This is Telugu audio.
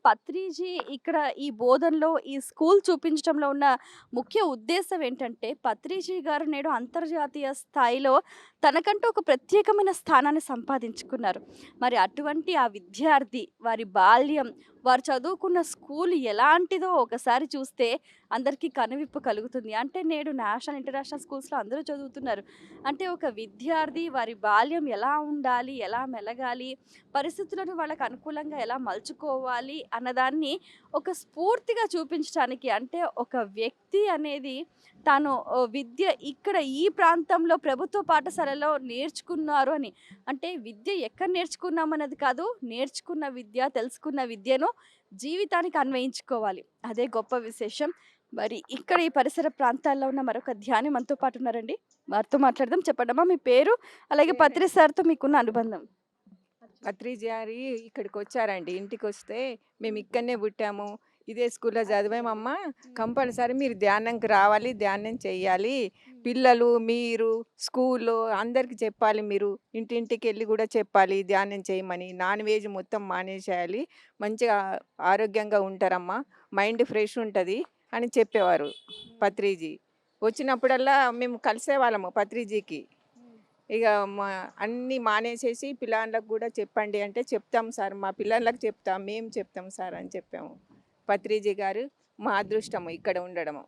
పత్రిజీ ఇక్కడ ఈ బోధనలో, ఈ స్కూల్ చూపించటంలో ఉన్న ముఖ్య ఉద్దేశ్యం ఏంటంటే, పత్రిజీ గారు నేడు అంతర్జాతీయ స్థాయిలో తనకంటూ ఒక ప్రత్యేకమైన స్థానాన్ని సంపాదించుకున్నారు. మరి అటువంటి ఆ విద్యార్థి, వారి బాల్యం, వారు చదువుకున్న స్కూల్ ఎలాంటిదో ఒకసారి చూస్తే అందరికీ కనువిప్పు కలుగుతుంది. అంటే నేడు నేషనల్, ఇంటర్నేషనల్ స్కూల్స్‌లో అందరూ చదువుతున్నారు. అంటే ఒక విద్యార్థి వారి బాల్యం ఎలా ఉండాలి, ఎలా మెలగాలి, పరిస్థితులను వాళ్ళకి అనుకూలంగా ఎలా మలుచుకోవాలి అన్నదాన్ని ఒక స్ఫూర్తిగా చూపించటానికి, అంటే ఒక వ్యక్తి అనేది తాను విద్య ఇక్కడ ఈ ప్రాంతంలో ప్రభుత్వ పాఠశాలలో నేర్చుకున్నారు అని. అంటే విద్య ఎక్కడ నేర్చుకున్నామన్నది కాదు, నేర్చుకున్న విద్య, తెలుసుకున్న విద్యను జీవితానికి అన్వయించుకోవాలి. అదే గొప్ప విశేషం. మరి ఇక్కడ ఈ పరిసర ప్రాంతాల్లో ఉన్న మరొక ధ్యాని మనతో పాటు ఉన్నారండి. వారితో మాట్లాడదాం. చెప్పండమ్మా మీ పేరు, అలాగే పత్రి సార్‌తో మీకున్న అనుబంధం? పత్రిజారి ఇక్కడికొచ్చారండి. ఇంటికొస్తే మేమిక్కడనే పుట్టాము. ఇదే స్కూల్‌లో చదివామమ్మా. కంపల్సరీ మీరు ధ్యానంకి రావాలి, ధ్యానం చెయ్యాలి. పిల్లలు, మీరు, స్కూలు అందరికి చెప్పాలి మీరు. ఇంటింటికెళ్ళి గూడా చెప్పాలి ధ్యానం చేయమని. నాన్ వెజ్ మొత్తం మానేసేయాలి. మంచిగా ఆరోగ్యంగా ఉంటారమ్మా. మైండ్ ఫ్రెష్ ఉంటది అని చెప్పేవారు పత్రిజీ. వచ్చినప్పుడల్లా మేము కలిసేవాళ్ళము పత్రిజీకి. ఇక మా అన్నీ మానేసేసి పిల్లలకు కూడా చెప్పండి అంటే, చెప్తాం సార్, మా పిల్లలకు చెప్తాం, మేము చెప్తాం సార్ అని చెప్పాము. పత్రిజీ గారు మా అదృష్టము ఇక్కడ ఉండడము.